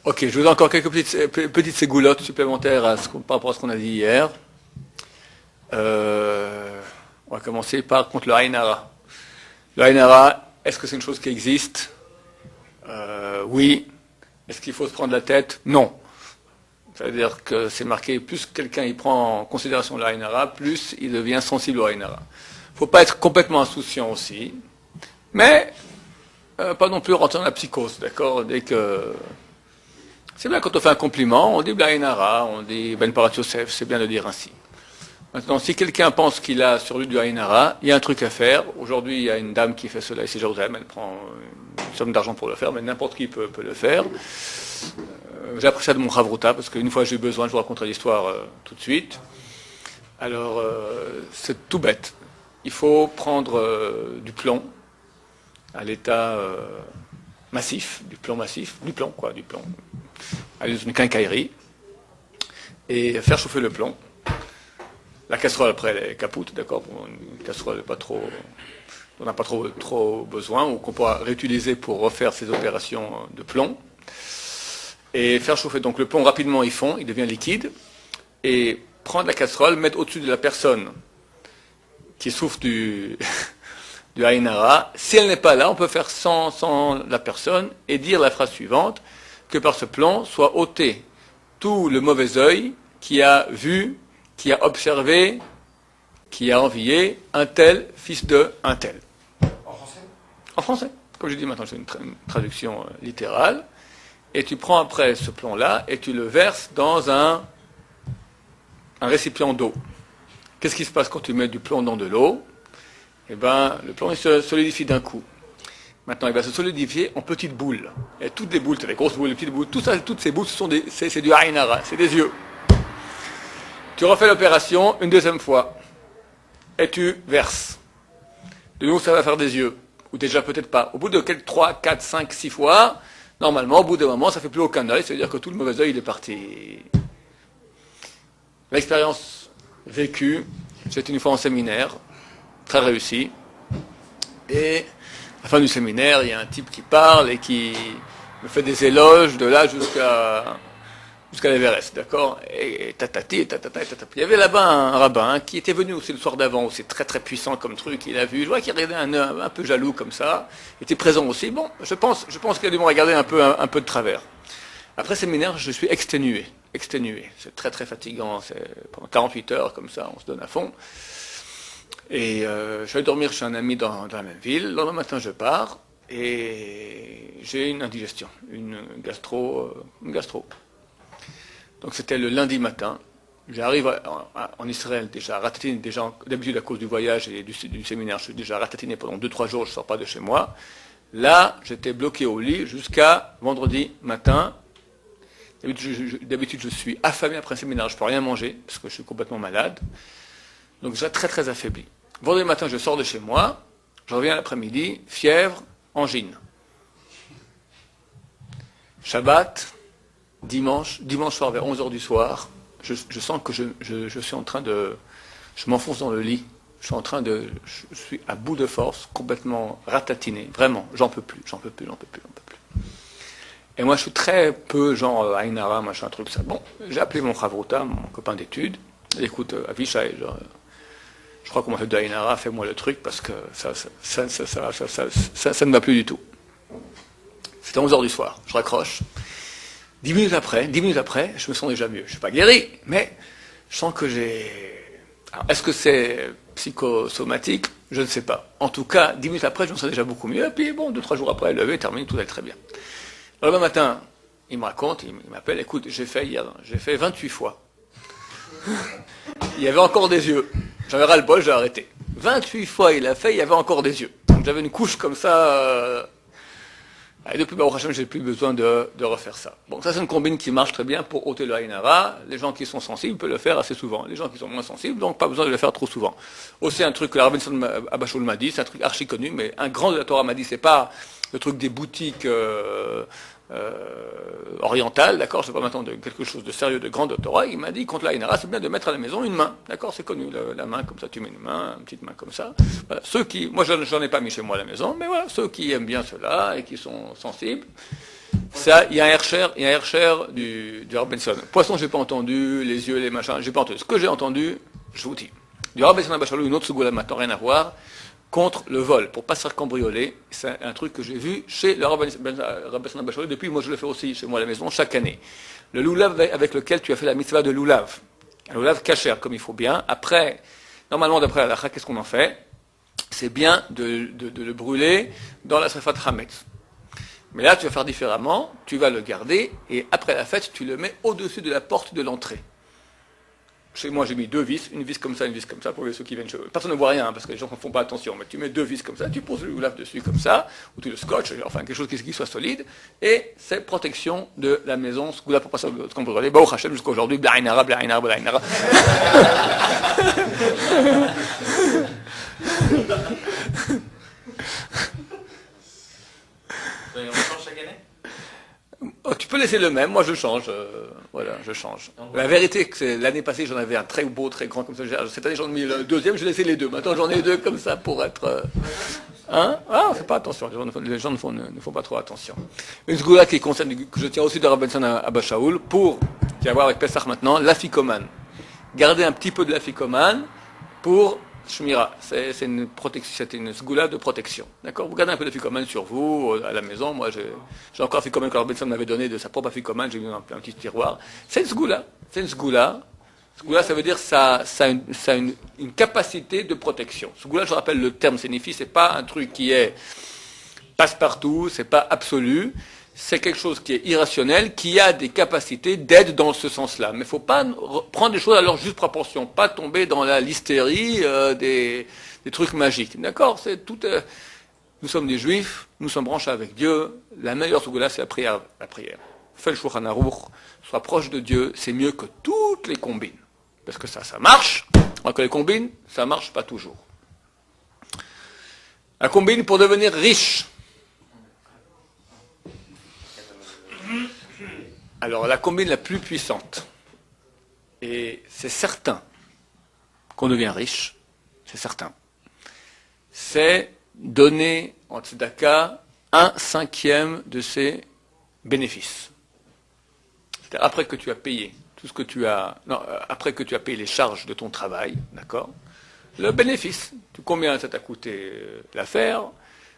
Ok, je vous donne encore quelques petites ségoulottes supplémentaires par rapport à ce qu'on a dit hier. On va commencer par contre le Ainara. Le Ainara, est-ce que c'est une chose qui existe? Oui. Est-ce qu'il faut se prendre la tête? Non. C'est-à-dire que c'est marqué, plus quelqu'un il prend en considération le Ainara, plus il devient sensible au Ainara. Il ne faut pas être complètement insouciant aussi, mais pas non plus rentrer dans la psychose, d'accord? Dès que c'est bien quand on fait un compliment, on dit Blainara, on dit Ben Parat Yosef, c'est bien de dire ainsi. Maintenant, si quelqu'un pense qu'il a sur lui du Ainara, il y a un truc à faire. Aujourd'hui, il y a une dame qui fait cela ici à Jérusalem, elle prend une somme d'argent pour le faire, mais n'importe qui peut le faire. J'ai appris ça de mon Chavruta, parce qu'une fois j'ai eu besoin, je vous raconterai l'histoire tout de suite. Alors, c'est tout bête. Il faut prendre du plomb à l'état massif, du plomb, aller dans une quincaillerie, et faire chauffer le plomb. La casserole, après, elle est capoute, d'accord, pour une casserole pas trop, on n'a pas trop besoin, ou qu'on pourra réutiliser pour refaire ces opérations de plomb. Et faire chauffer donc le plomb rapidement, il fond, il devient liquide, et prendre la casserole, mettre au-dessus de la personne qui souffre du Ainara. Si elle n'est pas là, on peut faire sans la personne et dire la phrase suivante, que par ce plomb soit ôté tout le mauvais œil qui a vu, qui a observé, qui a envié un tel fils de un tel. En français? En français. Comme je dis maintenant, c'est une traduction littérale. Et tu prends après ce plomb-là et tu le verses dans un récipient d'eau. Qu'est-ce qui se passe quand tu mets du plomb dans de l'eau? Eh bien, le plomb il se solidifie d'un coup. Maintenant, il va se solidifier en petites boules. Et toutes les boules, les grosses boules, les petites boules, toutes ces boules, c'est du Ainara, c'est des yeux. Tu refais l'opération une deuxième fois. Et tu verses. De nouveau, ça va faire des yeux. Ou déjà peut-être pas. Au bout de quelques 3, 4, 5, 6 fois, normalement, au bout d'un moment, ça ne fait plus aucun œil. C'est-à-dire que tout le mauvais œil, il est parti. L'expérience vécue, c'était une fois en séminaire, très réussi. Et à la fin du séminaire, il y a un type qui parle et qui me fait des éloges de là jusqu'à l'Everest, d'accord? Et tatati, tatata, tatata. Il y avait là-bas un rabbin qui était venu aussi le soir d'avant, aussi très très puissant comme truc, il a vu, je vois qu'il regardait un peu jaloux comme ça, il était présent aussi. Bon, je pense qu'il a dû me regarder un peu de travers. Après séminaire, je suis exténué. C'est très très fatigant, c'est pendant 48 heures comme ça, on se donne à fond. Et je vais dormir chez un ami dans la même ville. Le lendemain matin, je pars et j'ai une indigestion, une gastro. Donc c'était le lundi matin. J'arrive en Israël déjà ratatiné, d'habitude à cause du voyage et du séminaire, je suis déjà ratatiné pendant 2-3 jours, je ne sors pas de chez moi. Là, j'étais bloqué au lit jusqu'à vendredi matin. D'habitude, je suis affamé après un séminaire, je ne peux rien manger parce que je suis complètement malade. Donc déjà très très affaibli. Vendredi matin, je sors de chez moi, je reviens l'après-midi, fièvre, angine. Shabbat, dimanche soir vers 11h du soir, je sens que je suis en train de... Je m'enfonce dans le lit, je suis à bout de force, complètement ratatiné, vraiment, j'en peux plus. Et moi je suis très peu genre Ainara, machin, truc ça. Bon, j'ai appelé mon Chavruta, mon copain d'études, écoute, Avishai, je crois qu'on m'a fait de Ainara, fais-moi le truc parce que ça ne va plus du tout. C'était 11h du soir, je raccroche. 10 minutes après, je me sens déjà mieux. Je ne suis pas guéri, mais je sens que j'ai... Alors, est-ce que c'est psychosomatique? Je ne sais pas. En tout cas, 10 minutes après, je me sens déjà beaucoup mieux. Et puis bon, 2-3 jours après, levé, terminé, tout allait très bien. Le lendemain matin, il me raconte, il m'appelle, écoute, j'ai fait 28 fois. Il y avait encore des yeux. J'avais ras le bol, j'ai arrêté. 28 fois il a fait, il y avait encore des yeux. Donc j'avais une couche comme ça... Et depuis Baruch Hashem, j'ai plus besoin de refaire ça. Bon, ça c'est une combine qui marche très bien pour ôter le Ainara. Les gens qui sont sensibles peuvent le faire assez souvent. Les gens qui sont moins sensibles, donc pas besoin de le faire trop souvent. Aussi un truc que la Rabbi Abashoul m'a dit, c'est un truc archi connu, mais un grand de la Torah m'a dit, c'est pas le truc des boutiques orientales, d'accord, c'est pas maintenant de quelque chose de sérieux, de grand de Torah. Il m'a dit, contre la Ainara, c'est bien de mettre à la maison une main, d'accord, c'est connu, la main comme ça, tu mets une petite main comme ça. Voilà. Ceux qui, moi j'en ai pas mis chez moi à la maison, mais voilà, ceux qui aiment bien cela et qui sont sensibles, Ça, il y a un Hercher du Rav Benson. Poisson, j'ai pas entendu, les yeux, les machins, j'ai pas entendu. Ce que j'ai entendu, je vous dis. Du Rav Benson Abba Shalom, une autre Sougoula maintenant, rien à voir, contre le vol, pour pas se faire cambrioler. C'est un truc que j'ai vu chez le Rav Benson Abba Shalom. Depuis, moi, je le fais aussi chez moi à la maison, chaque année. Le loulav avec lequel tu as fait la mitzvah de loulav. Un loulav kasher, comme il faut bien. Après, normalement, d'après la halakha, qu'est-ce qu'on en fait? C'est bien de le brûler dans la srefat hametz. Mais là, tu vas faire différemment, tu vas le garder, et après la fête, tu le mets au-dessus de la porte de l'entrée. Chez moi, j'ai mis 2 vis, une vis comme ça, pour ceux qui viennent chez eux. Personne ne voit rien, parce que les gens ne font pas attention, mais tu mets 2 vis comme ça, tu poses le loulav dessus comme ça, ou tu le scotches, enfin quelque chose qui soit solide, et c'est protection de la maison, ce goulave pour pas se cambrioler. Baruch Hashem, jusqu'à aujourd'hui, blainara. On change chaque année? Oh, tu peux laisser le même, moi je change. Voilà, je change. La vérité, c'est l'année passée, j'en avais un très beau, très grand comme ça. Cette année, j'en ai mis le deuxième, j'ai laissé les deux. Maintenant, j'en ai 2 comme ça pour être. Hein? Ah, on fait pas attention. Les gens ne font pas trop attention. Une sgoula qui concerne, que je tiens aussi de Rav Benson à Abba Shaul, pour, qui a à voir avec Pesach maintenant, l'afikoman. Garder un petit peu de l'afikoman pour Shmira, c'est une sgoula de protection. D'accord? Vous gardez un peu de fikoman sur vous, à la maison. Moi, j'ai encore un fikoman que Rav Benson m'avait donné de sa propre fikoman, j'ai mis dans un petit tiroir. C'est une sgoula. Sgoula, ça veut dire ça a une capacité de protection. Sgoula, je rappelle le terme signifie, c'est pas un truc qui est passe-partout, c'est pas absolu. C'est quelque chose qui est irrationnel, qui a des capacités d'aide dans ce sens-là. Mais il ne faut pas prendre les choses à leur juste proportion, pas tomber dans la l'hystérie des trucs magiques. D'accord? C'est tout. Nous sommes des juifs, nous sommes branchés avec Dieu. La meilleure sougoula, c'est la prière. Fais le Shulchan Aruch, sois proche de Dieu, c'est mieux que toutes les combines. Parce que ça marche, alors que les combines, ça marche pas toujours. La combine pour devenir riche. Alors, la combine la plus puissante, et c'est certain qu'on devient riche, c'est certain, c'est donner en tzedaka 1/5 de ses bénéfices. C'est-à-dire après que tu as payé tout ce que tu as, non, après que tu as payé les charges de ton travail, d'accord, le bénéfice, combien ça t'a coûté l'affaire,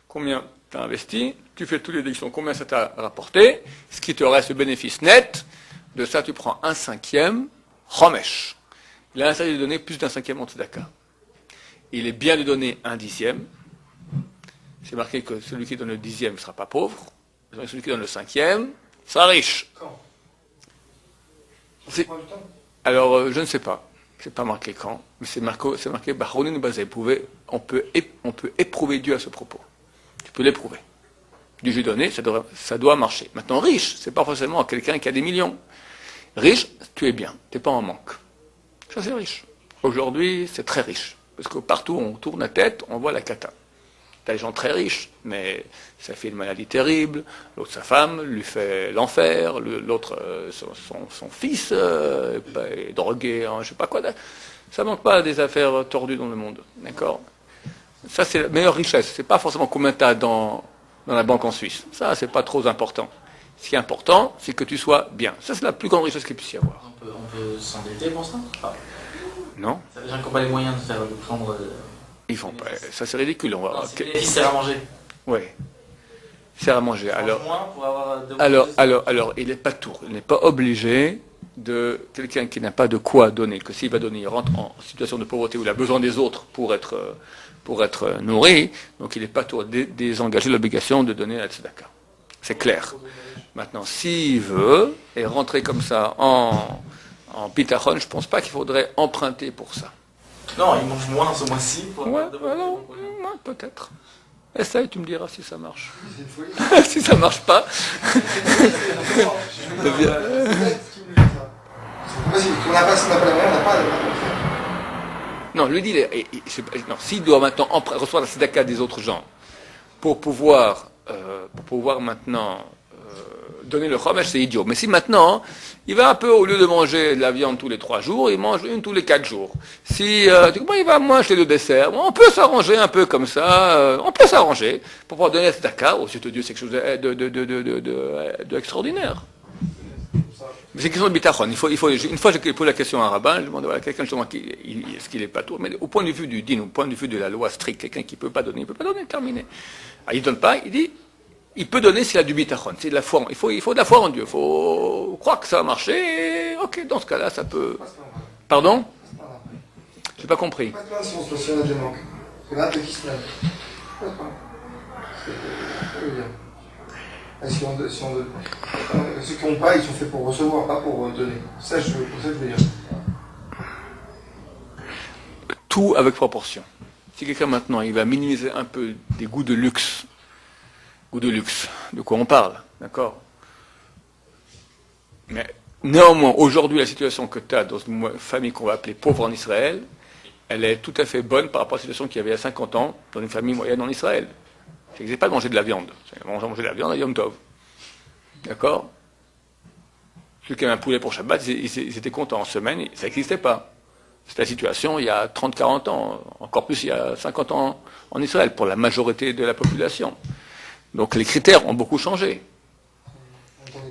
combien tu as investi, tu fais toutes les déductions, combien ça t'a rapporté, ce qui te reste le bénéfice net, de ça tu prends 1/5, chomesh. Il est interdit de donner plus d'1/5 en tzedaka. Il est bien de donner 1/10. C'est marqué que celui qui donne le 10e ne sera pas pauvre, celui qui donne le 5e sera riche. Quand? Alors, je ne sais pas. C'est pas marqué quand, mais c'est marqué Bachonin Bazé. On peut éprouver Dieu à ce propos. Tu peux l'éprouver. Du jus donné, ça doit marcher. Maintenant, riche, c'est pas forcément quelqu'un qui a des millions. Riche, tu es bien, tu n'es pas en manque. Ça, c'est riche. Aujourd'hui, c'est très riche. Parce que partout où on tourne la tête, on voit la cata. Tu as des gens très riches, mais ça fait une maladie terrible. L'autre, sa femme, lui fait l'enfer. L'autre, son fils est drogué, hein, je ne sais pas quoi. Ça ne manque pas des affaires tordues dans le monde. D'accord? Ça, c'est la meilleure richesse. Ce n'est pas forcément combien tu as dans la banque en Suisse. Ça, c'est pas trop important. Ce qui est important, c'est que tu sois bien. Ça, c'est la plus grande richesse qu'il puisse y avoir. On peut s'endetter pour ça? Non? Ça veut dire qu'on n'a pas les moyens de prendre... Ils font pas. Ça, c'est ridicule. On va... C'est à manger. Oui. C'est à manger. Alors, moins pour avoir alors, il n'est pas tout. Il n'est pas obligé de quelqu'un qui n'a pas de quoi donner, que s'il va donner, il rentre en situation de pauvreté où il a besoin des autres pour être nourri, donc il n'est pas tout désengagé de l'obligation de donner à la tzedaka. C'est clair. Maintenant, s'il veut, et rentrer comme ça en pitachon, je ne pense pas qu'il faudrait emprunter pour ça. Non, il mange moins ce mois-ci. Ouais, peut-être. Essaye, tu me diras si ça marche. Si ça marche pas. Non, lui dit, s'il doit maintenant recevoir la tzedaka des autres gens pour pouvoir maintenant donner le chomesh, c'est idiot. Mais si maintenant, il va un peu, au lieu de manger de la viande tous les 3 jours, il mange une tous les 4 jours. Si il va manger le dessert, on peut s'arranger un peu comme ça, on peut s'arranger pour pouvoir donner la tzedaka. Au suite de Dieu, c'est quelque chose de extraordinaire. Mais c'est une question de bitachon. Une fois, j'ai posé la question à un rabbin, je demande à quelqu'un justement est-ce qu'il est pas tout. Mais au point de vue du din, au point de vue de la loi stricte, quelqu'un qui peut pas donner, terminé. Alors, il donne pas, il dit, il peut donner s'il a du bitachon, c'est de la foi. Il faut de la foi en Dieu. Il faut croire que ça va marcher. Et, ok, dans ce cas-là, ça peut. Pardon? J'ai pas compris. Pas de place, on se passe des manques. C'est là qui se lève. Pas de place. C'est bien. Ceux qui n'ont pas, ils sont faits pour recevoir, pas pour donner. Ça, je veux dire. Tout avec proportion. Si quelqu'un maintenant, il va minimiser un peu des goûts de luxe, de quoi on parle, d'accord? Mais néanmoins, aujourd'hui, la situation que tu as dans une famille qu'on va appeler pauvre en Israël, elle est tout à fait bonne par rapport à la situation qu'il y avait il y a 50 ans dans une famille moyenne en Israël. Ça n'existait pas de manger de la viande. Manger de la viande à Yom Tov. D'accord? Ceux qui avaient un poulet pour Shabbat, ils étaient contents en semaine, ça n'existait pas. C'était la situation il y a 30-40 ans, encore plus il y a 50 ans en Israël, pour la majorité de la population. Donc les critères ont beaucoup changé.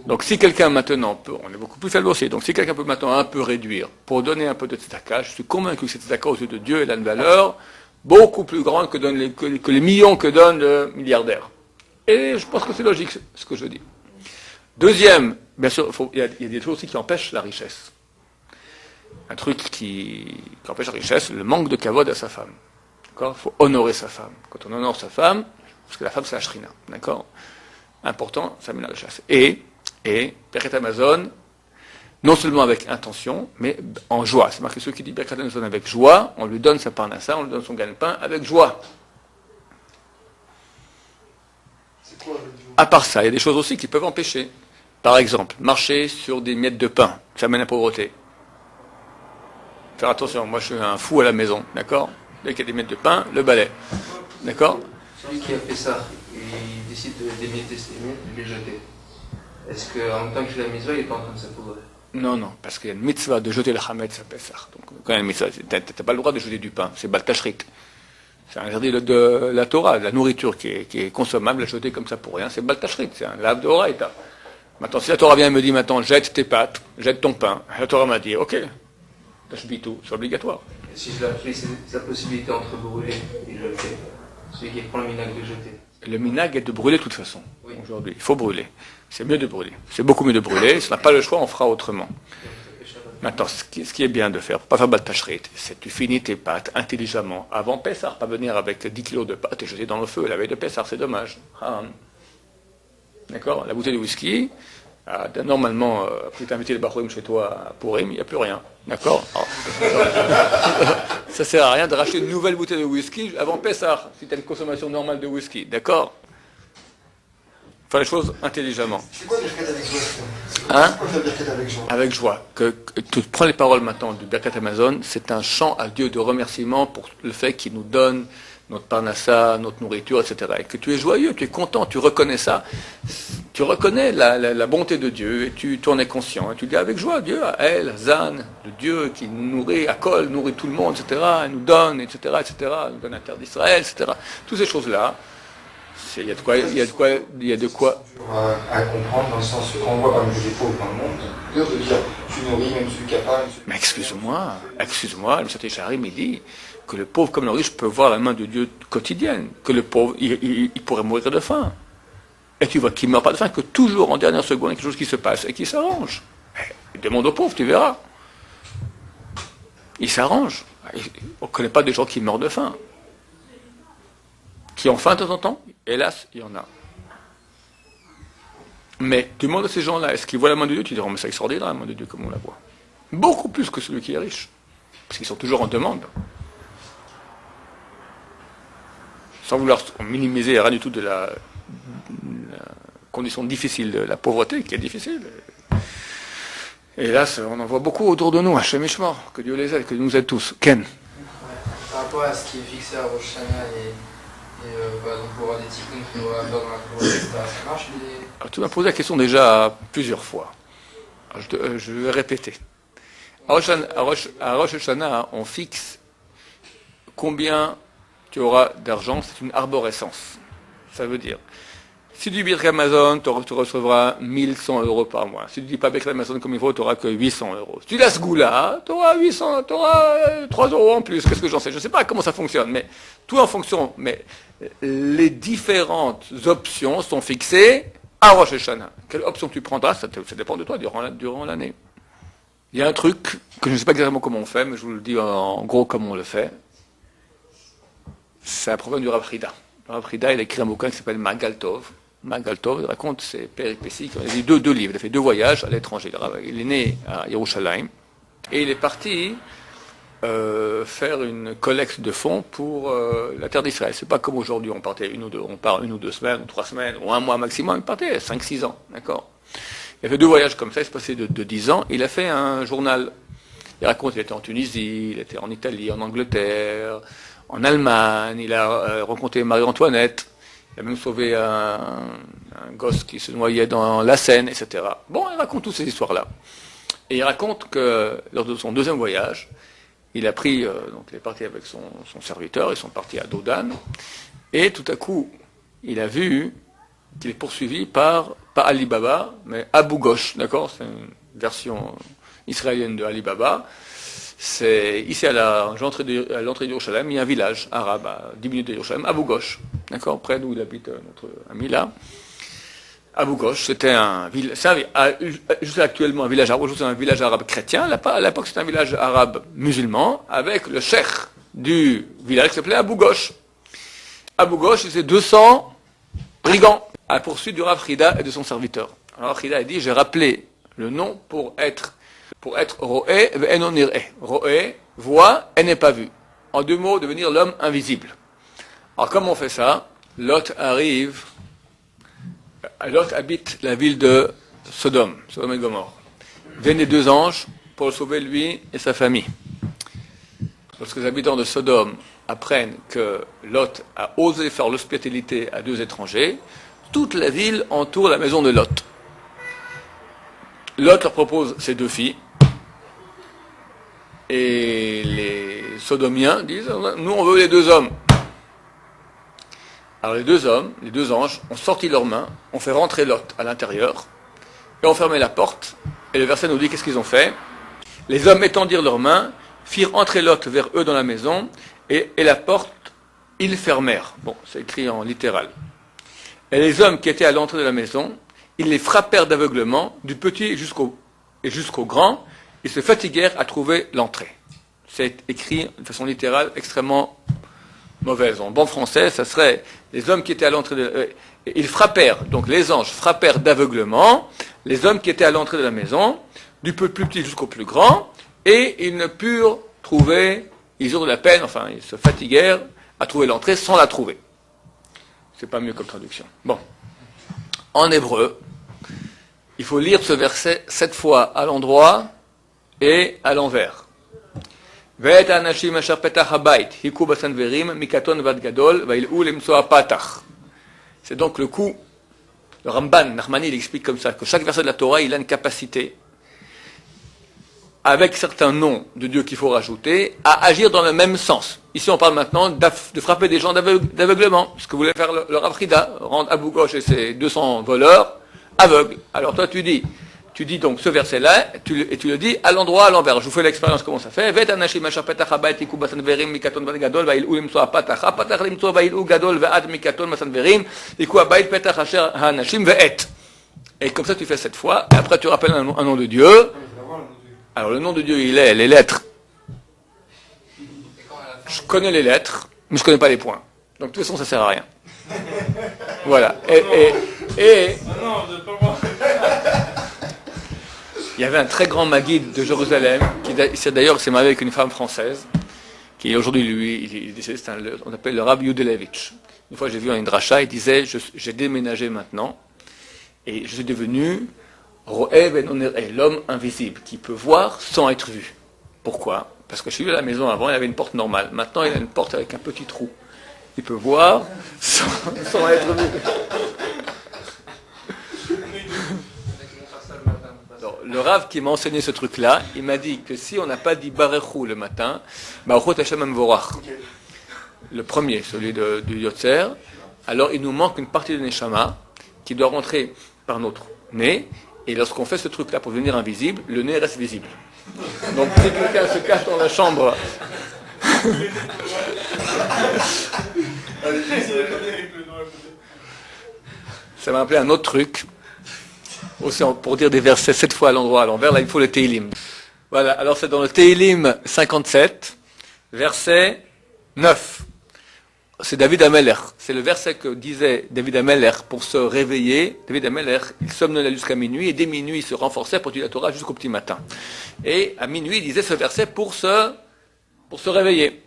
Donc si quelqu'un maintenant peut, on est beaucoup plus faible aussi, donc si quelqu'un peut maintenant un peu réduire, pour donner un peu de tzedaka, je suis convaincu que cette tzedaka aux yeux de Dieu, elle a une valeur beaucoup plus grande que les millions que donnent les milliardaires. Et je pense que c'est logique ce que je dis. Deuxième, bien sûr, il y a des choses aussi qui empêchent la richesse. Un truc qui empêche la richesse, le manque de kavod à sa femme. D'accord? Il faut honorer sa femme. Quand on honore sa femme, parce que la femme c'est la shrina. D'accord? Important, ça met la richesse. Et Birkat Hamazon, non seulement avec intention, mais en joie. C'est marqué ceux qui disent Birkat Hamazon avec joie, on lui donne sa parnassa, on lui donne son gagne-pain avec joie. C'est quoi avec joie? À part ça, il y a des choses aussi qui peuvent empêcher. Par exemple, marcher sur des miettes de pain, ça mène à la pauvreté. Faire attention, moi je suis un fou à la maison, d'accord? Dès qu'il y a des miettes de pain, le balai. D'accord? Celui qui a fait ça, il décide d'émietter ces miettes, de les jeter. Est-ce qu'en même temps qu'il fait la mitzvah, il n'est pas en train de s'appauvrir? Non, parce qu'il y a une mitzvah de jeter le chametz à Pessah. Donc, quand il y a une mitzvah, t'as pas le droit de jeter du pain, c'est baltashrit. C'est interdit de la Torah, de la nourriture qui est consommable, à jeter comme ça pour rien, c'est baltashrit, c'est un lave de Horaïta. Maintenant, si la Torah vient et me dit maintenant, jette tes pâtes, jette ton pain, la Torah m'a dit, ok, tout, c'est obligatoire. Et si je l'applique, c'est la possibilité entre brûler et jeter. Celui qui prend le minag de jeter. Le minag est de brûler de toute façon, oui. Aujourd'hui. Il faut brûler. C'est mieux de brûler. C'est beaucoup mieux de brûler. Si on n'a pas le choix, on fera autrement. Maintenant, ce qui est bien de faire, pour pas faire baltashrit, c'est que tu finis tes pâtes intelligemment avant Pessah, pas venir avec 10 kilos de pâtes et jeter dans le feu la veille de Pessah, c'est dommage. D'accord? La bouteille de whisky, normalement, après tu as invité les Bachorim chez toi pour Purim, il n'y a plus rien. D'accord? Ça sert à rien de racheter une nouvelle bouteille de whisky avant Pessah, si tu as une consommation normale de whisky. D'accord? Faire les choses intelligemment. C'est quoi le Birkat avec joie? Hein? C'est quoi le Birkat avec joie? Avec joie. Que tu prends les paroles maintenant du Birkat Hamazon, c'est un chant à Dieu de remerciement pour le fait qu'il nous donne notre parnassa, notre nourriture, etc. Et que tu es joyeux, tu es content, tu reconnais ça. Tu reconnais la bonté de Dieu et tu en es conscient. Et tu dis avec joie, Dieu, El, Zan, le Dieu qui nous nourrit, Akol, nourrit tout le monde, etc. Il nous donne, etc., nous donne la terre d'Israël, etc. Toutes ces choses-là, il y a de quoi. À comprendre dans le sens où quand on voit parmi les pauvres dans le monde, dur de dire tu nourris même celui qui a pas. Mais excuse-moi, le Saté Charim, il dit que le pauvre comme le riche peut voir la main de Dieu quotidienne, que le pauvre, il pourrait mourir de faim. Et tu vois qu'il ne meurt pas de faim, que toujours en dernière seconde, il y a quelque chose qui se passe et qui s'arrange. Demande au pauvre, tu verras. Il s'arrange. On ne connaît pas des gens qui meurent de faim. Qui ont faim de temps en temps, hélas, il y en a. Mais tu demandes à ces gens-là, est-ce qu'ils voient la main de Dieu? Tu dis, oh, mais c'est extraordinaire la main de Dieu comme on la voit. Beaucoup plus que celui qui est riche. Parce qu'ils sont toujours en demande. Sans vouloir minimiser rien du tout de la condition difficile de la pauvreté, qui est difficile. Et hélas, on en voit beaucoup autour de nous, Hachem Ishmor, que Dieu les aide, que Dieu nous aide tous. Ken? Par rapport à ce qui est fixé à Rosh Hashanah et par exemple pour avoir des tikkun Ça marche, mais... Alors, tu m'as posé la question déjà plusieurs fois. Alors, je vais répéter. À Rosh Hashanah, on fixe combien tu auras d'argent, c'est une arborescence. Ça veut dire, si tu dis Birkat Amazon, tu recevras 1100 euros par mois. Si tu dis pas Birkat Amazon comme il faut, tu n'auras que 800 euros. Si tu laisses Goula, tu auras 3 euros en plus. Qu'est-ce que j'en sais? Je ne sais pas comment ça fonctionne, mais tout en fonction. Mais les différentes options sont fixées à Rosh Hashanah. Quelle option tu prendras, ça dépend de toi durant l'année. Il y a un truc que je ne sais pas exactement comment on fait, mais je vous le dis en gros comment on le fait. C'est un problème du Rav Frida. Le Rav Frida, il a écrit un bouquin qui s'appelle Magal Tov. Magal Tov, il raconte ses péripéties. Il a dit deux livres, il a fait 2 voyages à l'étranger. Il est né à Yerushalayim et il est parti faire une collecte de fonds pour la terre d'Israël. C'est pas comme aujourd'hui, on part 1 ou 2 semaines, ou 3 semaines, ou 1 mois maximum, il partait 5-6 ans, d'accord. Il a fait 2 voyages comme ça, il s'est passé de 10 ans, il a fait un journal. Il raconte qu'il était en Tunisie, il était en Italie, en Angleterre, en Allemagne, il a rencontré Marie-Antoinette, il a même sauvé un gosse qui se noyait dans la Seine, etc. Bon, il raconte toutes ces histoires-là. Et il raconte que lors de son 2e voyage, il a pris, donc il est parti avec son serviteur, ils sont partis à Dodan, et tout à coup, il a vu qu'il est poursuivi par, pas Ali Baba, mais Abu Ghosh, d'accord? C'est une version israélienne de Ali Baba. C'est ici à l'entrée de Yerushalayim, il y a un village arabe à 10 minutes de Yerushalayim, Abu Ghosh, d'accord, près d'où il habite notre ami là. Abu Ghosh, c'était un village, juste actuellement un village arabe, aujourd'hui c'est un village arabe chrétien, à l'époque c'était un village arabe musulman, avec le cheikh du village qui s'appelait Abu Ghosh. Abu Ghosh, c'est 200 brigands à la poursuite du Rav Frida et de son serviteur. Alors Rav Frida a dit, j'ai rappelé le nom pour être Roé ve'eno nir'eh. Roé, voit et n'est pas vu. En 2 mots, devenir l'homme invisible. Alors comment on fait ça? Lot habite la ville de Sodome et Gomorrhe. Viennent les 2 anges pour le sauver lui et sa famille. Lorsque les habitants de Sodome apprennent que Lot a osé faire l'hospitalité à 2 étrangers, toute la ville entoure la maison de Lot. Lot leur propose ses 2 filles. Et les Sodomiens disent, nous on veut les 2 hommes. Alors les 2 hommes, les 2 anges, ont sorti leurs mains, ont fait rentrer Lot à l'intérieur, et ont fermé la porte. Et le verset nous dit qu'est-ce qu'ils ont fait. Les hommes étendirent leurs mains, firent entrer Lot vers eux dans la maison, et la porte, ils fermèrent. Bon, c'est écrit en littéral. Et les hommes qui étaient à l'entrée de la maison, ils les frappèrent d'aveuglement, du petit jusqu'au grand, ils se fatiguèrent à trouver l'entrée. C'est écrit de façon littérale extrêmement mauvaise. En bon français, ça serait les hommes qui étaient à l'entrée ils frappèrent, donc les anges frappèrent d'aveuglement les hommes qui étaient à l'entrée de la maison, du plus petit jusqu'au plus grand, et ils ne purent trouver, ils eurent de la peine, enfin ils se fatiguèrent à trouver l'entrée sans la trouver. C'est pas mieux comme traduction. Bon. En hébreu, il faut lire ce verset 7 fois à l'endroit et à l'envers. C'est donc le coup, le Ramban, Nachmani, il explique comme ça, que chaque verset de la Torah, il a une capacité, avec certains noms de Dieu qu'il faut rajouter, à agir dans le même sens. Ici, on parle maintenant de frapper des gens d'aveuglement, ce que voulait faire le Rav Frida, rendre Abu Ghosh et ses 200 voleurs aveugles. Alors toi, tu dis donc ce verset-là, et tu le dis à l'endroit, à l'envers. Je vous fais l'expérience, comment ça fait. Et comme ça, tu fais 7 fois, et après tu rappelles un nom de Dieu. Alors le nom de Dieu, il est les lettres. Je connais les lettres, mais je ne connais pas les points. Donc de toute façon, ça ne sert à rien. Voilà. Et il y avait un très grand maguide de Jérusalem, qui d'ailleurs s'est marié avec une femme française, qui aujourd'hui, lui, il est décédé, on appelle le Rabbi Yudelevitch. Une fois, j'ai vu un dracha, il disait, j'ai déménagé maintenant, et je suis devenu Ro'eh ben Onereh, l'homme invisible, qui peut voir sans être vu. Pourquoi? Parce que je suis venu à la maison avant, il y avait une porte normale. Maintenant, il y a une porte avec un petit trou. il peut voir sans être vu. Alors, le Rav qui m'a enseigné ce truc-là, il m'a dit que si on n'a pas dit Barechou le matin, Baruch Hashem Amvorach, le premier, celui du Yotzer, alors il nous manque une partie de Neshama qui doit rentrer par notre nez, et lorsqu'on fait ce truc-là pour devenir invisible, le nez reste visible. Donc si quelqu'un se cache dans la chambre, ça m'a rappelé un autre truc, aussi pour dire des versets 7 fois à l'endroit, à l'envers, là il faut le Teilim. Voilà, alors c'est dans le Teilim 57, verset 9. C'est David Ameller. C'est le verset que disait David Ameller pour se réveiller. David Ameller, il somnolait jusqu'à minuit et dès minuit, il se renforçait pour étudier la Torah jusqu'au petit matin. Et à minuit, il disait ce verset pour se réveiller.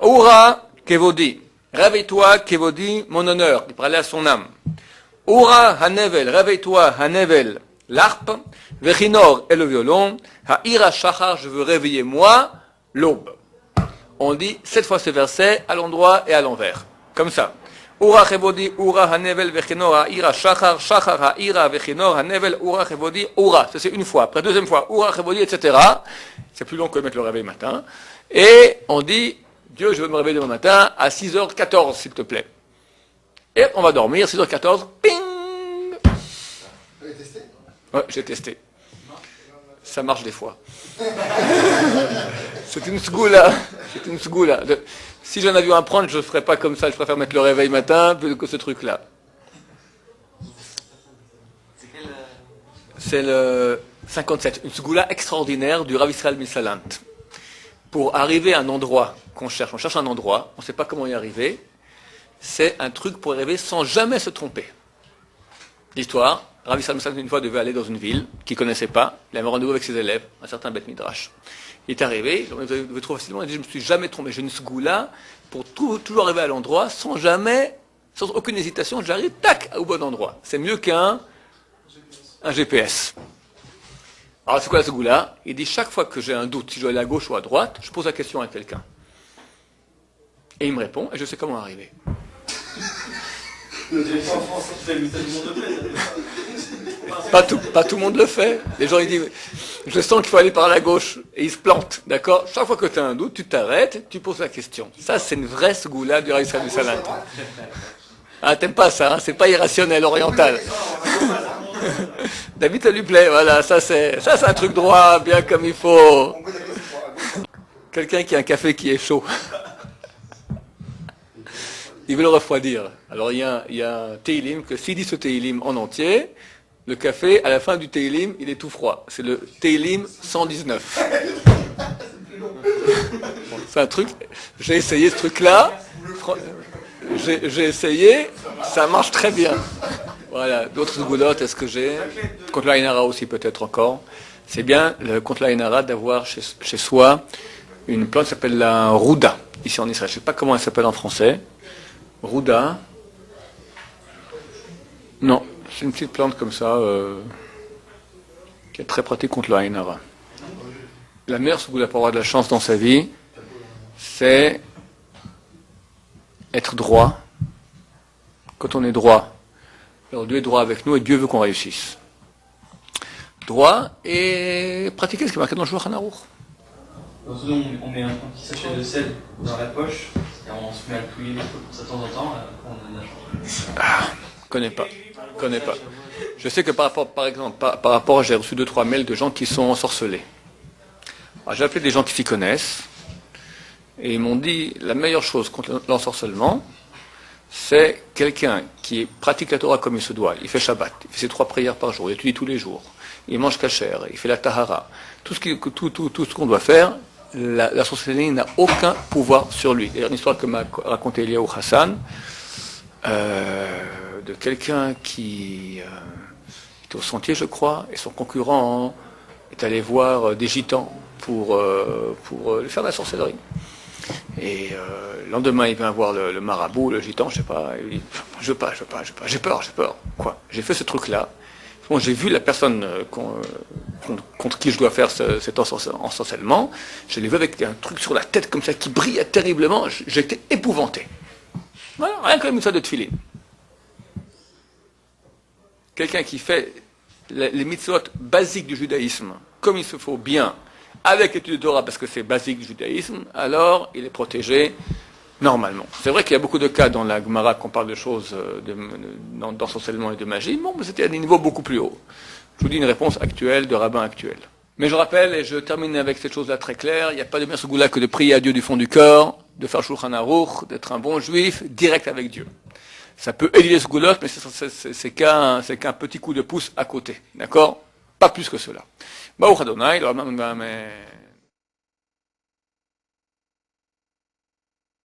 Oura Kevodi. Réveille-toi, Kevodi, mon honneur. Il parlait à son âme. Oura Hanevel. Réveille-toi, Hanevel, l'harpe. Vechinor et le violon. Ha'ira Shachar, je veux réveiller moi, l'aube. On dit 7 fois ce verset à l'endroit et à l'envers. Comme ça. Ura chevodi, ura hanevel vechinor ha'ira shachar, shachar ha'ira vechinor hanevel, ura chevodi, ura. Ça c'est une fois. Après deuxième fois, ura chevodi, etc. C'est plus long que mettre le réveil matin. Et on dit, Dieu, je veux me réveiller demain matin à 6h14, s'il te plaît. Et on va dormir, 6h14, ping! Vous avez testé? Ouais, j'ai testé. Ça marche des fois. C'est une sgoula. C'est une sgoula. Si j'en avais un prendre, je ne ferais pas comme ça. Je préfère mettre le réveil matin plutôt que ce truc-là. C'est le 57. Une sgoula extraordinaire du Rav Israël Misalant. Pour arriver à un endroit qu'on cherche, on cherche un endroit, on ne sait pas comment y arriver. C'est un truc pour arriver sans jamais se tromper. L'histoire. Rav Israël Misalant, une fois, devait aller dans une ville qu'il ne connaissait pas. Il avait rendez-vous avec ses élèves, un certain Beth Midrash. Il est arrivé, vous pouvez trouver facilement, il a dit, je ne me suis jamais trompé, j'ai une sgoula pour toujours arriver à l'endroit, sans aucune hésitation, j'arrive, tac, au bon endroit. C'est mieux qu'un GPS. Alors c'est quoi la sgoula? Il dit, chaque fois que j'ai un doute, si je dois aller à gauche ou à droite, je pose la question à quelqu'un. Et il me répond, et je sais comment arriver. Pas tout le monde le fait. Les gens ils disent, je sens qu'il faut aller par la gauche, et ils se plantent, d'accord? Chaque fois que tu as un doute, tu t'arrêtes, tu poses la question. Ça, c'est une vraie sgoula du Rav Israël Misalant. Ah, t'aimes pas ça, hein? C'est pas irrationnel, oriental. David, ça lui plaît, voilà, ça c'est un truc droit, bien comme il faut. Quelqu'un qui a un café qui est chaud. Il veut le refroidir. Alors il y a un Teilim, que s'il dit ce Teilim en entier, le café, à la fin du Teilim, il est tout froid. C'est le Teilim 119. Bon, c'est un truc, j'ai essayé ce truc-là, j'ai essayé, ça marche très bien. Voilà, d'autres goulottes, est-ce que j'ai? Contre la Inara aussi peut-être encore. C'est bien, contre la Inara, d'avoir chez soi une plante qui s'appelle la Rouda, ici en Israël. Je ne sais pas comment elle s'appelle en français. Rouda. Non, c'est une petite plante comme ça, qui est très pratique contre le Aïn Hara. La meilleure sgoula pour avoir de la chance dans sa vie, c'est être droit. Quand on est droit, alors Dieu est droit avec nous et Dieu veut qu'on réussisse. Droit et pratiquer ce qui est marqué dans le Shulchan Aruch. On met un petit sachet de sel dans la poche et on se met à le touiller de temps en temps. On a de la chance. Connais pas. Je sais que par rapport, j'ai reçu 2-3 mails de gens qui sont ensorcelés. Alors, j'ai appelé des gens qui s'y connaissent et ils m'ont dit la meilleure chose contre l'ensorcellement, c'est quelqu'un qui pratique la Torah comme il se doit. Il fait Shabbat, il fait ses 3 prières par jour, il étudie tous les jours, il mange kasher, il fait la tahara. Tout ce qu'on doit faire, la sorcellerie n'a aucun pouvoir sur lui. Il y a une histoire que m'a raconté Eliaou Hassan, de quelqu'un qui était au sentier, je crois, et son concurrent est allé voir des gitans pour lui faire de la sorcellerie. Et le lendemain, il vient voir le marabout, le gitan, je sais pas, il dit, je veux pas, j'ai peur. Quoi? J'ai fait ce truc-là. Bon, j'ai vu la personne contre qui je dois faire cet ensorcellement. Je l'ai vu avec un truc sur la tête comme ça qui brillait terriblement. J'étais épouvanté. Voilà, rien que la mitzvah de tefillin. Quelqu'un qui fait les mitzvot basiques du judaïsme, comme il se faut bien, avec l'étude de Torah, parce que c'est basique du judaïsme, alors il est protégé normalement. C'est vrai qu'il y a beaucoup de cas dans la Gemara qu'on parle de choses d'ensorcellement et de magie, bon, mais c'était à des niveaux beaucoup plus hauts. Je vous dis une réponse actuelle de rabbin actuel. Mais je rappelle, et je termine avec cette chose-là très claire, il n'y a pas de meilleur goula que de prier à Dieu du fond du cœur, de faire Shulchan Aruch, d'être un bon juif, direct avec Dieu. Ça peut aider ce goulotte, mais c'est qu'un petit coup de pouce à côté. D'accord? Pas plus que cela. Baruch Adonai, le Rambam